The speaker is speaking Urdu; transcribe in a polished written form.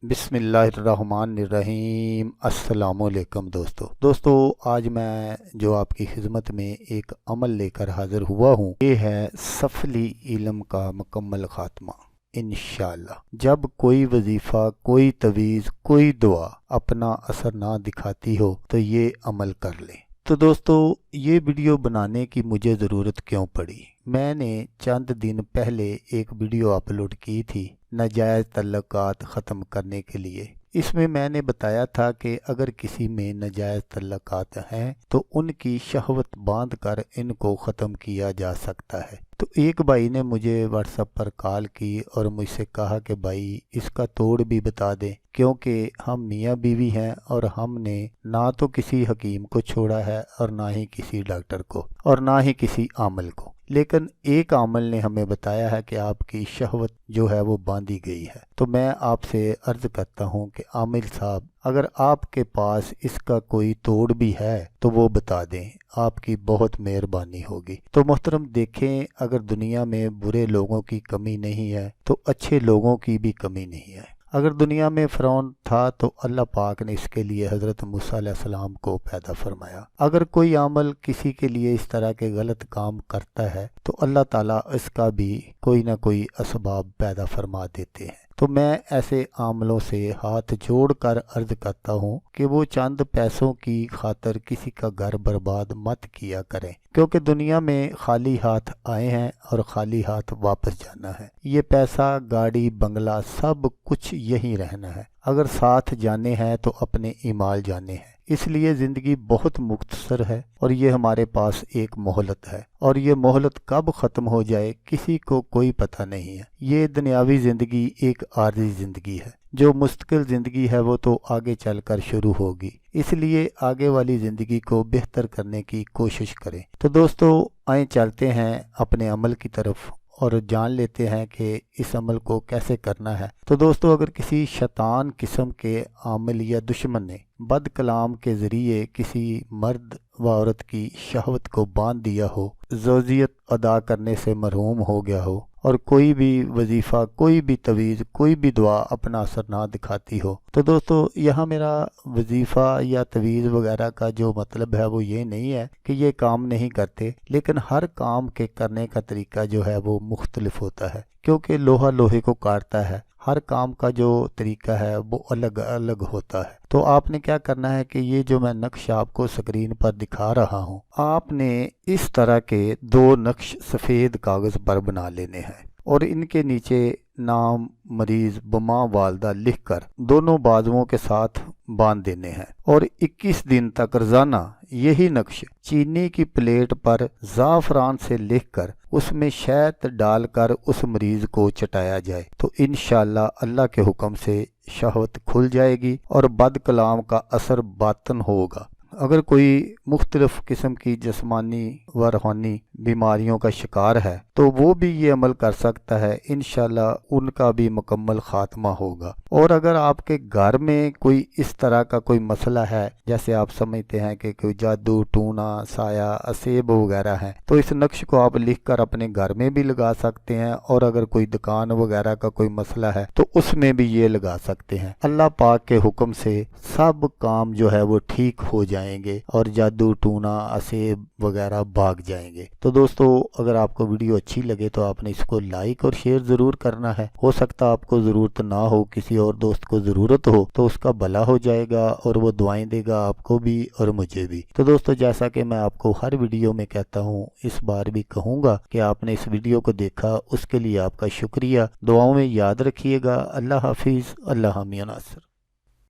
بسم اللہ الرحمن الرحیم۔ السلام علیکم دوستو آج میں جو آپ کی خدمت میں ایک عمل لے کر حاضر ہوا ہوں، یہ ہے سفلی علم کا مکمل خاتمہ انشاءاللہ۔ جب کوئی وظیفہ، کوئی تویز، کوئی دعا اپنا اثر نہ دکھاتی ہو تو یہ عمل کر لیں۔ تو دوستو یہ ویڈیو بنانے کی مجھے ضرورت کیوں پڑی؟ میں نے چند دن پہلے ایک ویڈیو اپلوڈ کی تھی ناجائز تعلقات ختم کرنے کے لیے۔ اس میں نے بتایا تھا کہ اگر کسی میں ناجائز تعلقات ہیں تو ان کی شہوت باندھ کر ان کو ختم کیا جا سکتا ہے۔ تو ایک بھائی نے مجھے واٹس ایپ پر کال کی اور مجھ سے کہا کہ بھائی اس کا توڑ بھی بتا دیں، کیونکہ ہم میاں بیوی ہیں اور ہم نے نہ تو کسی حکیم کو چھوڑا ہے اور نہ ہی کسی ڈاکٹر کو اور نہ ہی کسی عامل کو، لیکن ایک عامل نے ہمیں بتایا ہے کہ آپ کی شہوت جو ہے وہ باندھی گئی ہے۔ تو میں آپ سے عرض کرتا ہوں کہ عامل صاحب، اگر آپ کے پاس اس کا کوئی توڑ بھی ہے تو وہ بتا دیں، آپ کی بہت مہربانی ہوگی۔ تو محترم دیکھیں، اگر دنیا میں برے لوگوں کی کمی نہیں ہے تو اچھے لوگوں کی بھی کمی نہیں ہے۔ اگر دنیا میں فرعون تھا تو اللہ پاک نے اس کے لیے حضرت موسیٰ علیہ السلام کو پیدا فرمایا۔ اگر کوئی عامل کسی کے لیے اس طرح کے غلط کام کرتا ہے تو اللہ تعالیٰ اس کا بھی کوئی نہ کوئی اسباب پیدا فرما دیتے ہیں۔ تو میں ایسے عاملوں سے ہاتھ جوڑ کر عرض کرتا ہوں کہ وہ چند پیسوں کی خاطر کسی کا گھر برباد مت کیا کریں، کیونکہ دنیا میں خالی ہاتھ آئے ہیں اور خالی ہاتھ واپس جانا ہے۔ یہ پیسہ، گاڑی، بنگلہ سب کچھ یہی رہنا ہے۔ اگر ساتھ جانے ہیں تو اپنے اعمال جانے ہیں۔ اس لیے زندگی بہت مختصر ہے اور یہ ہمارے پاس ایک مہلت ہے، اور یہ مہلت کب ختم ہو جائے کسی کو کوئی پتہ نہیں ہے۔ یہ دنیاوی زندگی ایک عارضی زندگی ہے، جو مستقل زندگی ہے وہ تو آگے چل کر شروع ہوگی۔ اس لیے آگے والی زندگی کو بہتر کرنے کی کوشش کریں۔ تو دوستو آئیں چلتے ہیں اپنے عمل کی طرف اور جان لیتے ہیں کہ اس عمل کو کیسے کرنا ہے۔ تو دوستو اگر کسی شیطان قسم کے عامل یا دشمن نے بد کلام کے ذریعے کسی مرد و عورت کی شہوت کو باندھ دیا ہو، زوجیت ادا کرنے سے محروم ہو گیا ہو، اور کوئی بھی وظیفہ، کوئی بھی تویز، کوئی بھی دعا اپنا اثر نہ دکھاتی ہو، تو دوستو یہاں میرا وظیفہ یا تویز وغیرہ کا جو مطلب ہے وہ یہ نہیں ہے کہ یہ کام نہیں کرتے، لیکن ہر کام کے کرنے کا طریقہ جو ہے وہ مختلف ہوتا ہے، کیونکہ لوہا لوہے کو کاٹتا ہے۔ ہر کام کا جو طریقہ ہے وہ الگ الگ ہوتا ہے۔ تو آپ نے کیا کرنا ہے کہ یہ جو میں نقش آپ کو سکرین پر دکھا رہا ہوں، آپ نے اس طرح کے 2 نقش سفید کاغذ پر بنا لینے ہیں، اور ان کے نیچے نام مریض بما والدہ لکھ کر دونوں بازوؤں کے ساتھ باندھ دینے ہیں، اور 21 دن تک روزانہ یہی نقش چینی کی پلیٹ پر زعفران سے لکھ کر اس میں شہد ڈال کر اس مریض کو چٹایا جائے تو انشاءاللہ اللہ کے حکم سے شہوت کھل جائے گی اور بد کلام کا اثر باطن ہوگا۔ اگر کوئی مختلف قسم کی جسمانی و روحانی بیماریوں کا شکار ہے تو وہ بھی یہ عمل کر سکتا ہے، انشاءاللہ ان کا بھی مکمل خاتمہ ہوگا۔ اور اگر آپ کے گھر میں کوئی اس طرح کا کوئی مسئلہ ہے، جیسے آپ سمجھتے ہیں کہ کوئی جادو ٹونا، سایہ، اسیب وغیرہ ہیں، تو اس نقش کو آپ لکھ کر اپنے گھر میں بھی لگا سکتے ہیں، اور اگر کوئی دکان وغیرہ کا کوئی مسئلہ ہے تو اس میں بھی یہ لگا سکتے ہیں۔ اللہ پاک کے حکم سے سب کام جو ہے وہ ٹھیک ہو جائیں گے اور جادو ٹونا، اسیب وغیرہ بھاگ جائیں گے۔ تو دوستو اگر آپ کو ویڈیو اچھی لگے تو آپ نے اس کو لائک اور شیئر ضرور کرنا ہے۔ ہو سکتا آپ کو ضرورت نہ ہو، کسی اور دوست کو ضرورت ہو تو اس کا بھلا ہو جائے گا اور وہ دعائیں دے گا آپ کو بھی اور مجھے بھی۔ تو دوستو جیسا کہ میں آپ کو ہر ویڈیو میں کہتا ہوں، اس بار بھی کہوں گا کہ آپ نے اس ویڈیو کو دیکھا، اس کے لیے آپ کا شکریہ۔ دعاؤں میں یاد رکھیے گا۔ اللہ حافظ۔ اللہ حامی ناصر۔